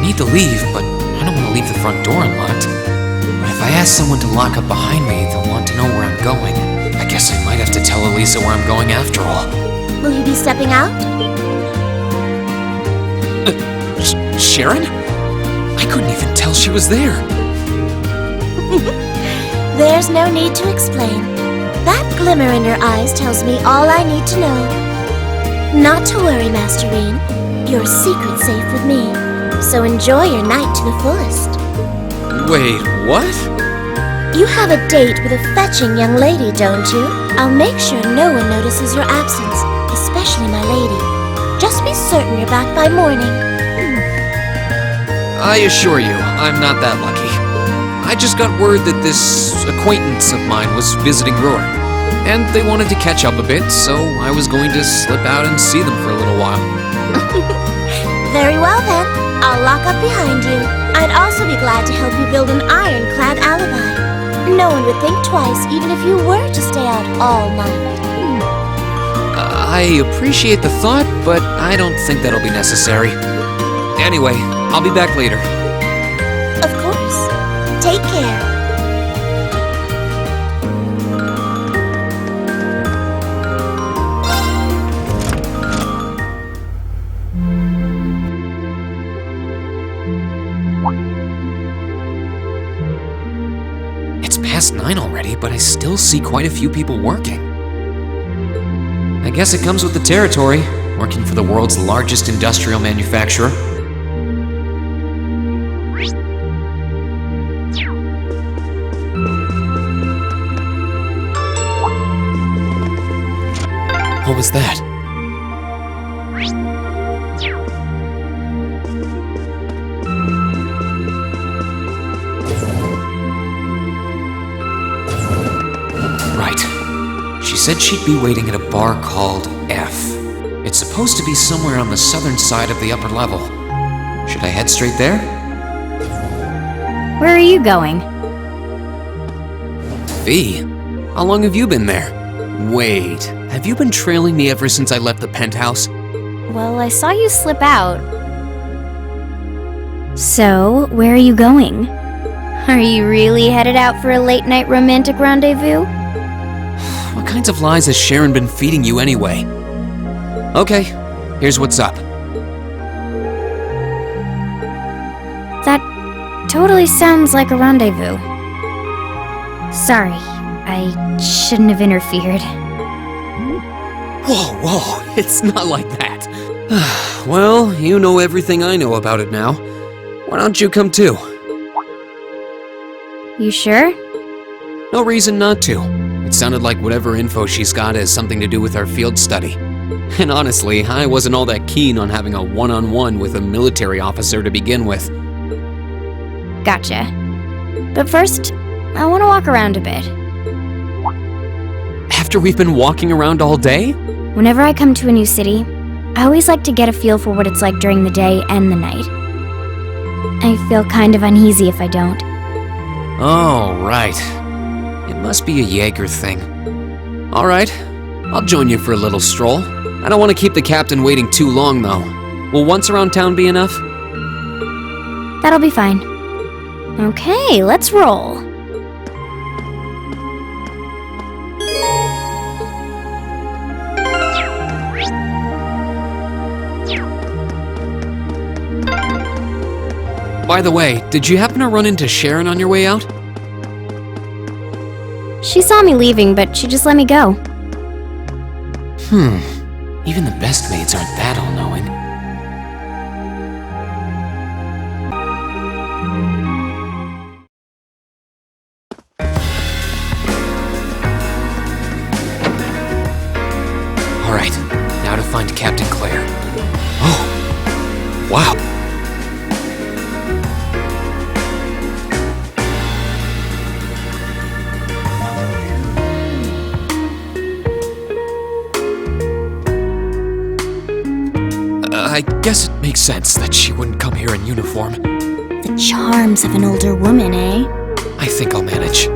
need to leave, but I don't want to leave the front door unlocked. But if I ask someone to lock up behind me, they'll want to know where I'm going. I guess I might have to tell Elisa where I'm going after all. Will you be stepping out? Sharon? I couldn't even tell she was there. There's no need to explain. That glimmer in her eyes tells me all I need to know. Not to worry, Masterine. Your secret's safe with me. So enjoy your night to the fullest. Wait, what? You have a date with a fetching young lady, don't you? I'll make sure no one notices your absence, especially my lady. Just be certain you're back by morning. I assure you, I'm not that lucky. I just got word that this acquaintance of mine was visiting Roar, and they wanted to catch up a bit, so I was going to slip out and see them for a little while. Very well then, I'll lock up behind you. I'd also be glad to help you build an ironclad alibi. No one would think twice, even if you were to stay out all night. I appreciate the thought, but I don't think that'll be necessary. Anyway, I'll be back later. Of course. Take care. It's past 9 already, but I still see quite a few people working. I guess it comes with the territory, working for the world's largest industrial manufacturer. What was that? Right. She said she'd be waiting at a bar called F. It's supposed to be somewhere on the southern side of the upper level. Should I head straight there? Where are you going? V, how long have you been there? Wait, have you been trailing me ever since I left the penthouse? Well, I saw you slip out. So, where are you going? Are you really headed out for a late-night romantic rendezvous? What kinds of lies has Sharon been feeding you anyway? Okay, here's what's up. That totally sounds like a rendezvous. Sorry, I shouldn't have interfered. Whoa, it's not like that. Well, you know everything I know about it now. Why don't you come too? You sure? No reason not to. It sounded like whatever info she's got has something to do with our field study. And honestly, I wasn't all that keen on having a one-on-one with a military officer to begin with. Gotcha. But first, I want to walk around a bit. After we've been walking around all day? Whenever I come to a new city, I always like to get a feel for what it's like during the day and the night. I feel kind of uneasy if I don't. Oh, right. It must be a Jaeger thing. All right, I'll join you for a little stroll. I don't want to keep the captain waiting too long, though. Will once around town be enough? That'll be fine. Okay, let's roll. By the way, did you happen to run into Sharon on your way out? She saw me leaving, but she just let me go. Even the best maids aren't that all-knowing. All right, now to find Captain Claire. Oh, wow. I guess it makes sense that she wouldn't come here in uniform. The charms of an older woman, eh? I think I'll manage.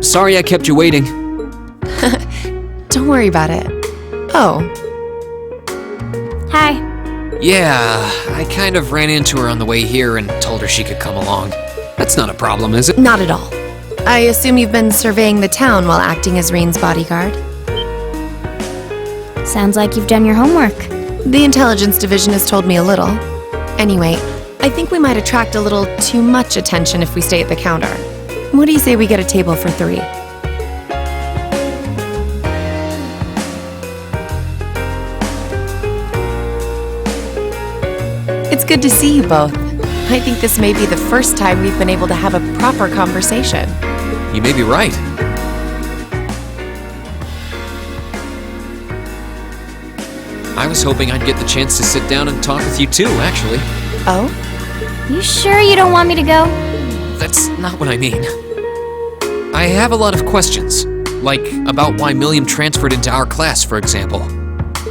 Sorry I kept you waiting. Don't worry about it. Oh, Hi. Yeah, I kind of ran into her on the way here and told her she could come along. That's not a problem, is it? not at all. I assume you've been surveying the town while acting as Reen's bodyguard. Sounds like you've done your homework. The intelligence division has told me a little. Anyway, I think we might attract a little too much attention if we stay at the counter. What do you say we get a table for 3? It's good to see you both. I think this may be the first time we've been able to have a proper conversation. You may be right. I was hoping I'd get the chance to sit down and talk with you too, actually. Oh? You sure you don't want me to go? That's not what I mean. I have a lot of questions, like about why Milliam transferred into our class, for example.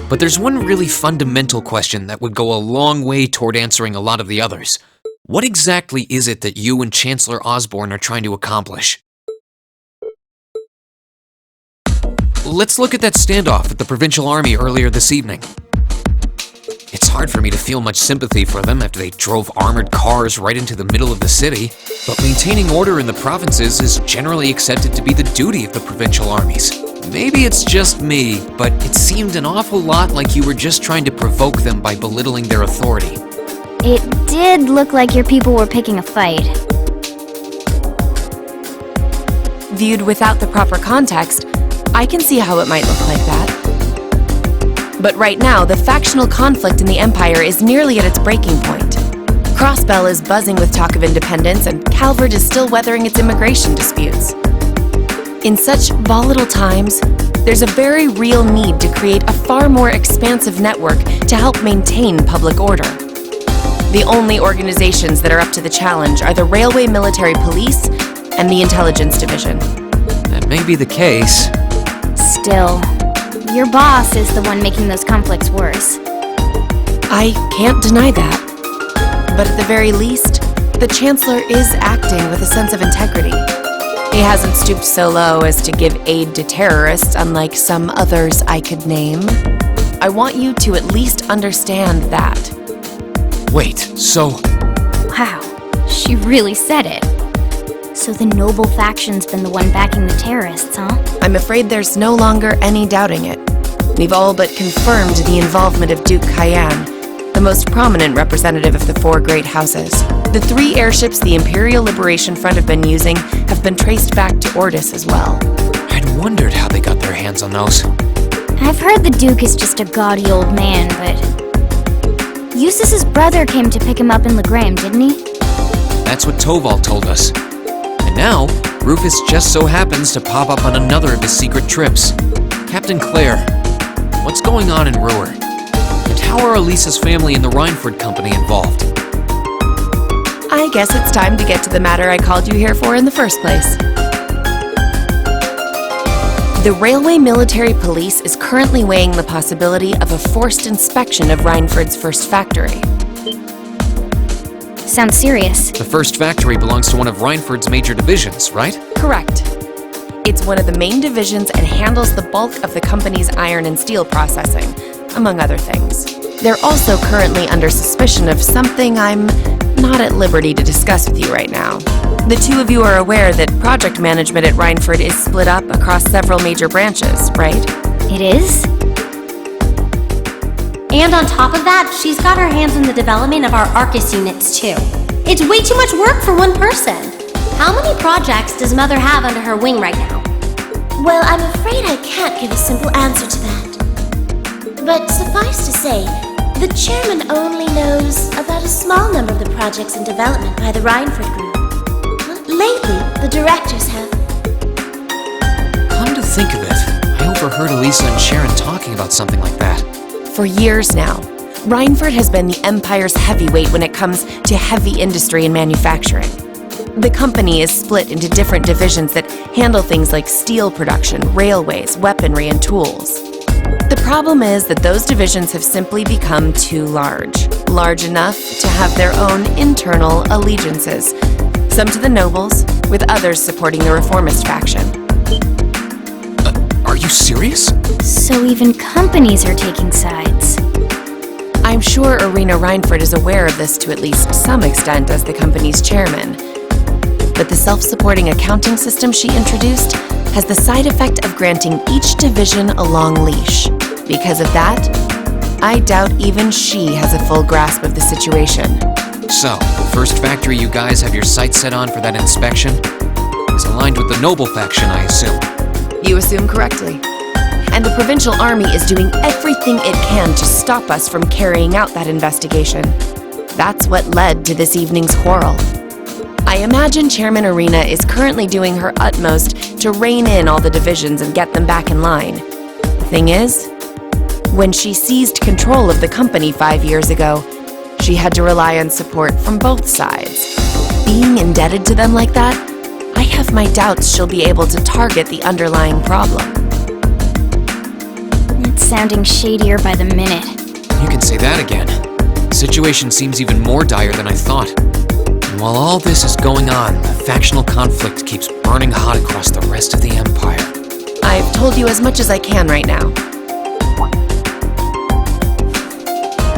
But there's one really fundamental question that would go a long way toward answering a lot of the others. What exactly is it that you and Chancellor Osborne are trying to accomplish? Let's look at that standoff at the Provincial Army earlier this evening. It's hard for me to feel much sympathy for them after they drove armored cars right into the middle of the city, but maintaining order in the provinces is generally accepted to be the duty of the provincial armies. Maybe it's just me, but it seemed an awful lot like you were just trying to provoke them by belittling their authority. It did look like your people were picking a fight. Viewed without the proper context, I can see how it might look like that. But right now, the factional conflict in the Empire is nearly at its breaking point. Crossbell is buzzing with talk of independence, and Calvert is still weathering its immigration disputes. In such volatile times, there's a very real need to create a far more expansive network to help maintain public order. The only organizations that are up to the challenge are the Railway Military Police and the Intelligence Division. That may be the case. Still, your boss is the one making those conflicts worse. I can't deny that. But at the very least, the Chancellor is acting with a sense of integrity. He hasn't stooped so low as to give aid to terrorists, unlike some others I could name. I want you to at least understand that. Wait, so... Wow, she really said it. So the noble faction's been the one backing the terrorists, huh? I'm afraid there's no longer any doubting it. We've all but confirmed the involvement of Duke Cayenne, the most prominent representative of the 4 great houses. The 3 airships the Imperial Liberation Front have been using have been traced back to Ordis as well. I'd wondered how they got their hands on those. I've heard the Duke is just a gaudy old man, but... Eustace's brother came to pick him up in Legram, didn't he? That's what Toval told us. And now, Rufus just so happens to pop up on another of his secret trips. Captain Clare, what's going on in Ruhr? And how are Elisa's family and the Rhineford Company involved? I guess it's time to get to the matter I called you here for in the first place. The Railway Military Police is currently weighing the possibility of a forced inspection of Rhineford's first factory. Sounds serious. The first factory belongs to one of Rhineford's major divisions, right? Correct. It's one of the main divisions and handles the bulk of the company's iron and steel processing, among other things. They're also currently under suspicion of something I'm not at liberty to discuss with you right now. The 2 of you are aware that project management at Rhineford is split up across several major branches, right? It is? And on top of that, she's got her hands in the development of our Arcus units too. It's way too much work for one person. How many projects does Mother have under her wing right now? Well, I'm afraid I can't give a simple answer to that. But suffice to say, the chairman only knows about a small number of the projects in development by the Rhineford Group. Lately, the directors have. Come to think of it, I overheard Elisa and Sharon talking about something like that. For years now, Rhineford has been the Empire's heavyweight when it comes to heavy industry and manufacturing. The company is split into different divisions that handle things like steel production, railways, weaponry, and tools. The problem is that those divisions have simply become too large enough to have their own internal allegiances, some to the nobles, with others supporting the reformist faction. Are you serious? So even companies are taking sides. I'm sure Irina Reinford is aware of this to at least some extent as the company's chairman. But the self-supporting accounting system she introduced has the side effect of granting each division a long leash. Because of that, I doubt even she has a full grasp of the situation. So, the first factory you guys have your sights set on for that inspection is aligned with the Noble faction, I assume. You assume correctly. And the Provincial Army is doing everything it can to stop us from carrying out that investigation. That's what led to this evening's quarrel. I imagine Chairman Irina is currently doing her utmost to rein in all the divisions and get them back in line. The thing is, when she seized control of the company 5 years ago, she had to rely on support from both sides. Being indebted to them like that, I have my doubts she'll be able to target the underlying problem. It's sounding shadier by the minute. You can say that again. The situation seems even more dire than I thought. And while all this is going on, the factional conflict keeps burning hot across the rest of the Empire. I've told you as much as I can right now.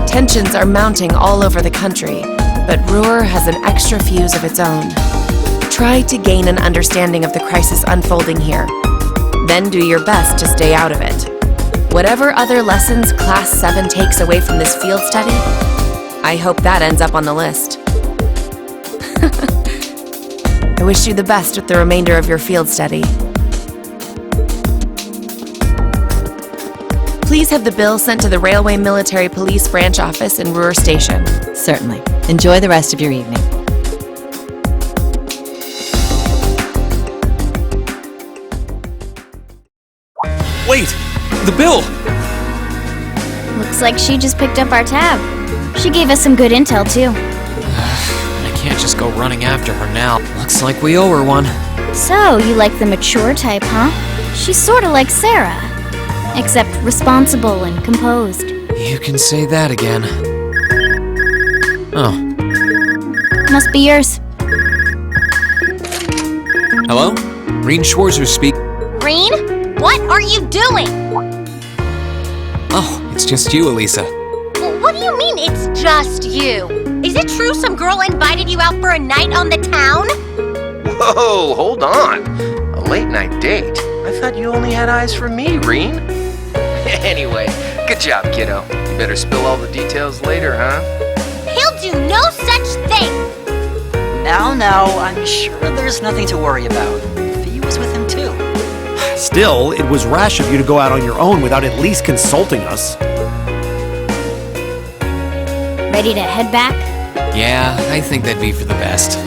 Tensions are mounting all over the country, but Ruhr has an extra fuse of its own. Try to gain an understanding of the crisis unfolding here. Then do your best to stay out of it. Whatever other lessons Class 7 takes away from this field study, I hope that ends up on the list. I wish you the best with the remainder of your field study. Please have the bill sent to the Railway Military Police Branch Office in Ruhr Station. Certainly. Enjoy the rest of your evening. Wait! The bill! Looks like she just picked up our tab. She gave us some good intel, too. I can't just go running after her now. Looks like we owe her one. So, you like the mature type, huh? She's sorta like Sarah. Except responsible and composed. You can say that again. Oh. Must be yours. Hello? Reen Schwarzer speak. Reen, what are you doing? Oh, it's just you, Elisa. What do you mean it's just you? Is it true some girl invited you out for a night on the town? Whoa, hold on. A late night date? I thought you only had eyes for me, Reen. Anyway, good job, kiddo. You better spill all the details later, huh? He'll do no such thing! Now, I'm sure there's nothing to worry about. Fee was with him too. Still, it was rash of you to go out on your own without at least consulting us. Ready to head back? Yeah, I think that'd be for the best.